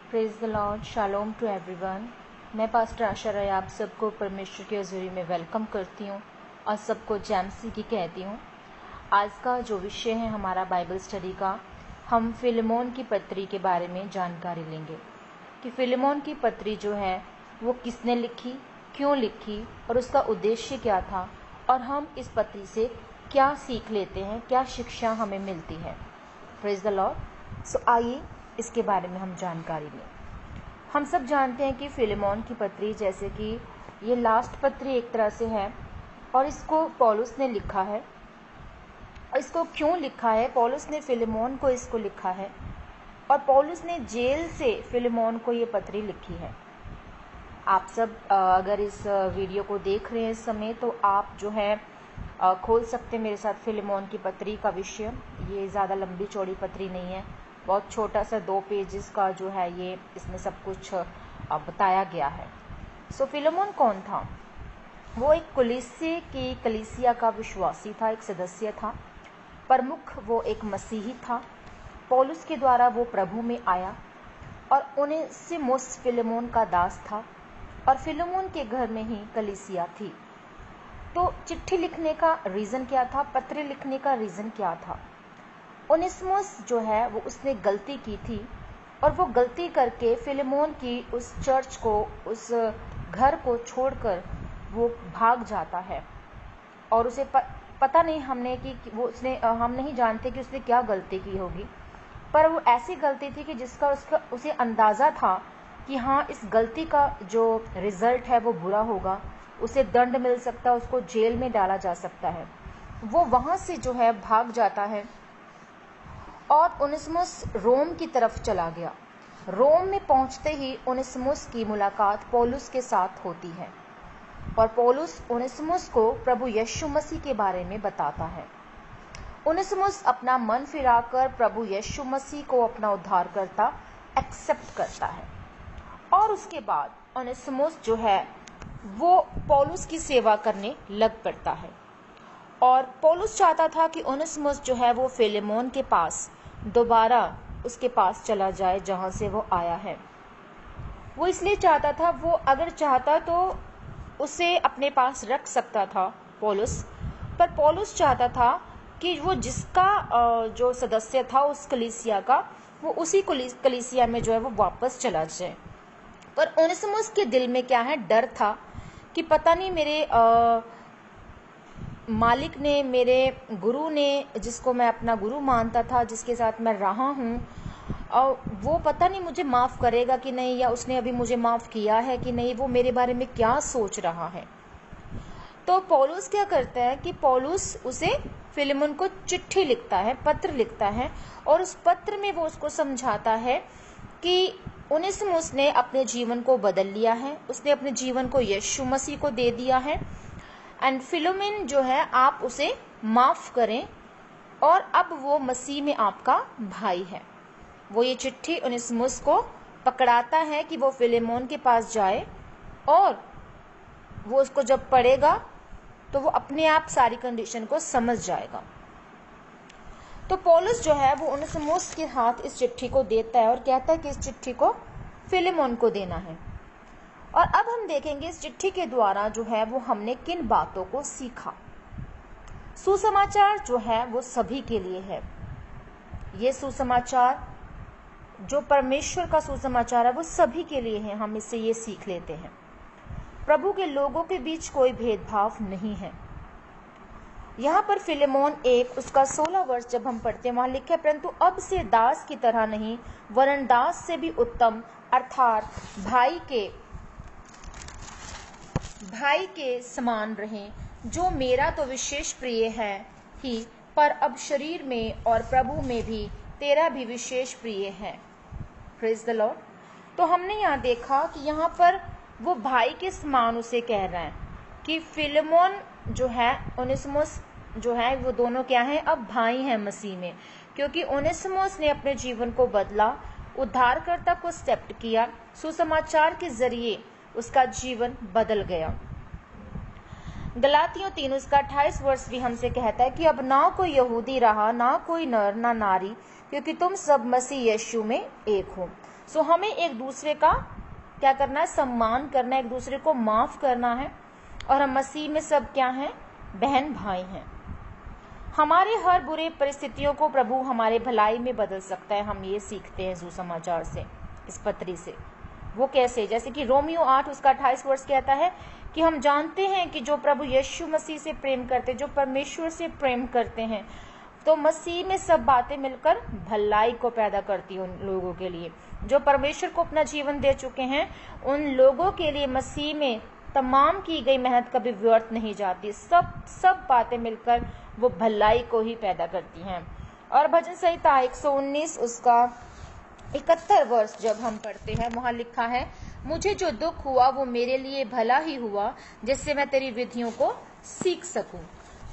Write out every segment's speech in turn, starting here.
Praise the Lord, shalom to everyone. मैं pastor Asha Rai आप सबको परमेश्वर के हज़ूरी में वेलकम करती हूँ और सबको जैमसी की कहती हूँ। आज का जो विषय है हमारा बाइबल स्टडी का, हम फिलेमोन की पत्री के बारे में जानकारी लेंगे कि फिलेमोन की पत्री जो है वो किसने लिखी, क्यों लिखी और उसका उद्देश्य क्या था, और हम इस पत्री से क्या सीख लेते हैं, क्या शिक्षा हमें मिलती है। Praise the Lord. सो आइए इसके बारे में हम जानकारी लें। हम सब जानते हैं कि फिलेमोन की पत्री, जैसे कि ये लास्ट पत्री एक तरह से है और इसको पौलुस ने लिखा है। इसको क्यों लिखा है, पौलुस ने फिलेमोन को इसको लिखा है और पौलुस ने जेल से फिलेमोन को ये पत्री लिखी है। आप सब अगर इस वीडियो को देख रहे हैं इस समय, तो आप जो है खोल सकते हैं मेरे साथ फिलेमोन की पत्री का विषय। ये ज़्यादा लंबी चौड़ी पत्री नहीं है, बहुत छोटा सा 2 पेजेस का जो है ये इसमें सब कुछ बताया गया है। सो फिलेमोन कौन था? वो एक कलीसिया का विश्वासी था, एक सदस्य था, प्रमुख वो एक मसीही था। पौलुस के द्वारा वो प्रभु में आया और ओनेसिमुस फिलेमोन का दास था और फिलेमोन के घर में ही कलीसिया थी। तो चिट्ठी लिखने का रीज़न क्या था, पत्र लिखने का रीज़न क्या था? ओनेसिमुस जो है वो उसने गलती की थी और वो गलती करके फिलेमोन की उस चर्च को, उस घर को छोड़कर वो भाग जाता है और उसे पता नहीं हम नहीं जानते कि उसने क्या गलती की होगी, पर वो ऐसी गलती थी कि जिसका उसे अंदाज़ा था कि हाँ, इस गलती का जो रिजल्ट है वो बुरा होगा, उसे दंड मिल सकता है, उसको जेल में डाला जा सकता है। वो वहाँ से जो है भाग जाता है और ओनेसिमुस रोम की तरफ चला गया। रोम में पहुंचते ही ओनेसिमुस की मुलाकात पौलुस के साथ होती है और पौलुस ओनेसिमुस को प्रभु यीशु मसीह के बारे में बताता है। ओनेसिमुस अपना मन फिराकर प्रभु यीशु मसीह को अपना उद्धारकर्ता एक्सेप्ट करता है और उसके बाद ओनेसिमुस जो है वो पौलुस की सेवा करने लग पड़ता है। और पौलुस चाहता था कि ओनेसिमुस जो है वो फिलेमोन के पास दोबारा उसके पास चला जाए जहाँ से वो आया है। वो इसलिए चाहता था, वो अगर चाहता तो उसे अपने पास रख सकता था पौलुस, पर पौलुस चाहता था कि वो जिसका जो सदस्य था उस कलीसिया का, वो उसी कलीसिया में जो है वो वापस चला जाए। पर ओनेसिमुस के दिल में क्या है, डर था कि पता नहीं मेरे मालिक ने, मेरे गुरु ने, जिसको मैं अपना गुरु मानता था, जिसके साथ मैं रहा हूँ, और वो पता नहीं मुझे माफ़ करेगा कि नहीं, या उसने अभी मुझे माफ़ किया है कि नहीं, वो मेरे बारे में क्या सोच रहा है। तो पौलुस क्या करता है कि पौलुस उसे फिलेमोन को चिट्ठी लिखता है, पत्र लिखता है और उस पत्र में वो उसको समझाता है कि ओनेसिमुस ने अपने जीवन को बदल लिया है, उसने अपने जीवन को यीशु मसीह को दे दिया है एंड फिलोमेन जो है आप उसे माफ़ करें और अब वो मसीह में आपका भाई है। वो ये चिट्ठी ओनेसिमुस को पकड़ाता है कि वो फिलेमोन के पास जाए और वो उसको जब पढ़ेगा तो वो अपने आप सारी कंडीशन को समझ जाएगा। तो पौलुस जो है वो ओनेसिमुस के हाथ इस चिट्ठी को देता है और कहता है कि इस चिट्ठी को फिलेमोन को देना है। और अब हम देखेंगे इस चिट्ठी के द्वारा जो है वो हमने किन बातों को सीखा। सुसमाचार जो है वो सभी के लिए है। ये सुसमाचार जो परमेश्वर का सुसमाचार है वो सभी के लिए है। हम इससे ये सीख लेते हैं, प्रभु के लोगों के बीच कोई भेदभाव नहीं है। यहाँ पर फिलेमोन 1 उसका 16 वर्ष जब हम पढ़ते हैं, वहां लिखा है, परंतु अब से दास की तरह नहीं वरन दास से भी उत्तम, अर्थात भाई के समान रहें, जो मेरा तो विशेष प्रिय है ही, पर अब शरीर में और प्रभु में भी तेरा भी विशेष प्रिय है। Praise the Lord. तो हमने यहाँ देखा कि यहाँ पर वो भाई के समान उसे कह रहा है कि फिलेमोन जो है, ओनेसिमुस जो है, वो दोनों क्या हैं, अब भाई हैं मसीह में, क्योंकि ओनेसिमुस ने अपने जीवन को बदला, उद्धारकर्ता को एक्सेप्ट किया, सुसमाचार के जरिए उसका जीवन बदल गया। गलातियों 3 उसका 28 वर्ष भी हमसे कहता है कि अब ना कोई यहूदी रहा, ना कोई नर ना नारी, क्योंकि तुम सब मसीह यीशु में एक हो। सो हमें एक दूसरे का क्या करना है, सम्मान करना है, एक दूसरे को माफ करना है, और हम मसीह में सब क्या हैं, बहन भाई हैं। हमारे हर बुरे परिस्थितियों को प्रभु हमारे भलाई में बदल सकता है। हम ये सीखते हैं सुसमाचार से, इस पत्री से। वो कैसे? जैसे कि रोमियो 8 उसका 28 वर्ष कहता है कि हम जानते हैं कि जो प्रभु यीशु मसीह से प्रेम करते, जो परमेश्वर से प्रेम करते हैं, तो मसीह में सब बातें मिलकर भलाई को पैदा करती हैं उन लोगों के लिए जो परमेश्वर को अपना जीवन दे चुके हैं। उन लोगों के लिए मसीह में तमाम की गई मेहनत कभी व्यर्थ नहीं जाती। सब बातें मिलकर वो भलाई को ही पैदा करती हैं। और भजन संहिता 119 उसका 71 वर्ष जब हम पढ़ते हैं, वहां लिखा है, मुझे जो दुख हुआ वो मेरे लिए भला ही हुआ, जिससे मैं तेरी विधियों को सीख सकूं।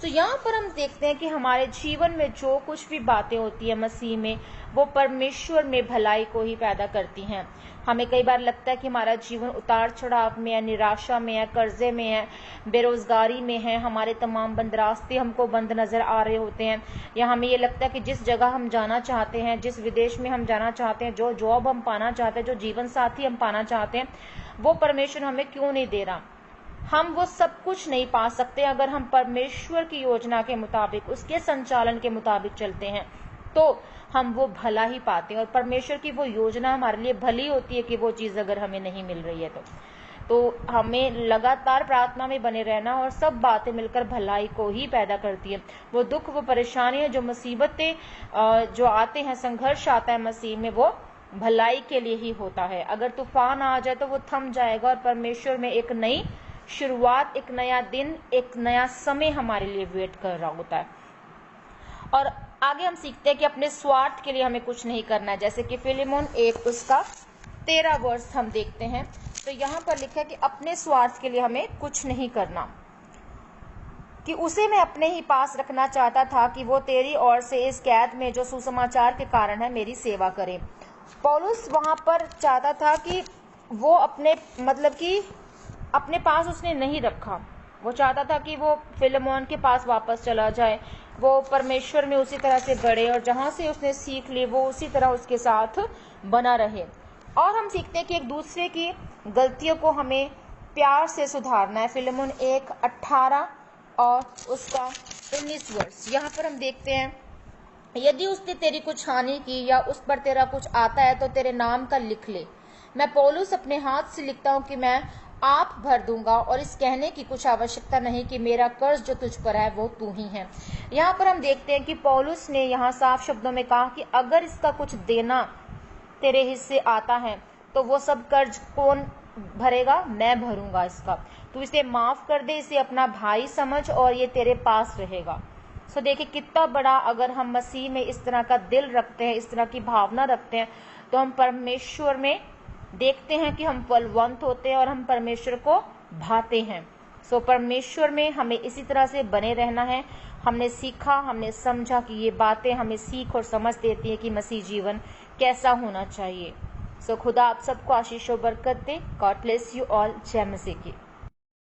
तो यहाँ पर हम देखते हैं कि हमारे जीवन में जो कुछ भी बातें होती है मसीह में, वो परमेश्वर में भलाई को ही पैदा करती हैं। हमें कई बार लगता है कि हमारा जीवन उतार चढ़ाव में है, निराशा में है, कर्जे में है, बेरोजगारी में है, हमारे तमाम बंद रास्ते हमको बंद नजर आ रहे होते हैं, या हमें ये लगता है कि जिस जगह हम जाना चाहते हैं, जिस विदेश में हम जाना चाहते हैं, जो जॉब हम पाना चाहते हैं, जो जीवन साथी हम पाना चाहते हैं, वो परमेश्वर हमें क्यों नहीं दे रहा। हम वो सब कुछ नहीं पा सकते अगर हम परमेश्वर की योजना के मुताबिक, उसके संचालन के मुताबिक चलते हैं, तो हम वो भला ही पाते हैं। और परमेश्वर की वो योजना हमारे लिए भली होती है कि वो चीज अगर हमें नहीं मिल रही है तो हमें लगातार प्रार्थना में बने रहना, और सब बातें मिलकर भलाई को ही पैदा करती है। वो दुख, वो परेशानियां, जो मुसीबतें जो आते हैं, संघर्ष आता है मसीह में, वो भलाई के लिए ही होता है। अगर तूफान आ जाए तो वो थम जाएगा, और परमेश्वर में एक नई शुरुआत, एक नया दिन, एक नया समय हमारे लिए वेट कर रहा होता है। और आगे हम सीखते हैं कि अपने स्वार्थ के लिए हमें कुछ नहीं करना है। जैसे कि फिलेमोन 1 उसका 13 वर्ष हम देखते हैं, तो यहाँ पर लिखा है कि अपने स्वार्थ के लिए हमें कुछ नहीं करना, कि उसे मैं अपने ही पास रखना चाहता था कि वो तेरी ओर से इस कैद में जो सुसमाचार के कारण है मेरी सेवा करे। पौलुस वहां पर चाहता था कि वो अपने पास उसने नहीं रखा। वो चाहता था कि वो फिलेमोन के पास वापस चला जाए, वो परमेश्वर में उसी तरह से बढ़े, और जहां से उसने सीख ली वो उसी तरह उसके साथ बना रहे। और हम सीखते हैं कि एक दूसरे की गलतियों को हमें प्यार से सुधारना है। फिलेमोन 1 18 और उसका 19 वर्ष, यहाँ पर हम देखते हैं, यदि उसने तेरी कुछ हानि की या उस पर तेरा कुछ आता है तो तेरे नाम का लिख ले। मैं पौलुस अपने हाथ से लिखता हूँ कि मैं आप भर दूंगा, और इस कहने की कुछ आवश्यकता नहीं कि मेरा कर्ज जो तुझ पर है वो तू ही है। यहाँ पर हम देखते हैं कि पौलुस ने यहाँ साफ शब्दों में कहा कि अगर इसका कुछ देना तेरे हिस्से आता है तो वो सब कर्ज कौन भरेगा? मैं भरूंगा इसका। तू इसे माफ कर दे, इसे अपना भाई समझ, और ये तेरे पास रहेगा। सो देखिए कितना बड़ा, अगर हम मसीह में इस तरह का दिल रखते हैं, इस तरह की भावना रखते हैं, तो हम परमेश्वर में देखते हैं कि हम बलवंत होते हैं और हम परमेश्वर को भाते हैं। सो परमेश्वर में हमें इसी तरह से बने रहना है। हमने सीखा, हमने समझा कि ये बातें हमें सीख और समझ देती है कि मसीह जीवन कैसा होना चाहिए। सो खुदा आप सबको आशीष और बरकत दे। God bless you all. जय मसीह की।